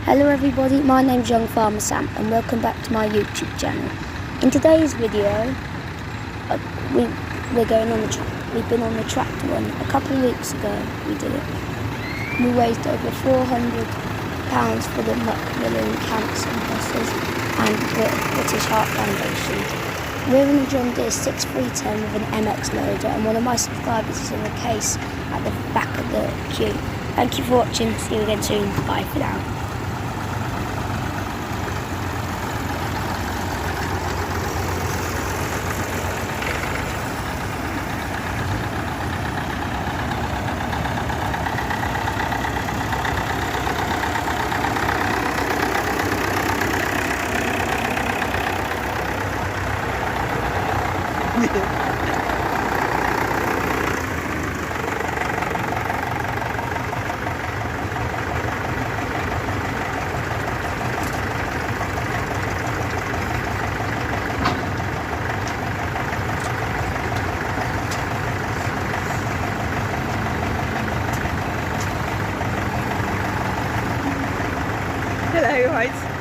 Hello everybody, my name's Young Farmer Sam and welcome back to my YouTube channel. In today's video, we're going on we've been on the tractor run. A couple of weeks ago we did it. We raised over £400 for the Macmillan Cancer Buses and the British Heart Foundation. We're in a John Deere 6310 with an MX loader and one of my subscribers is in the case at the back of the queue. Thank you for watching, see you again soon, bye for now. Hello, right.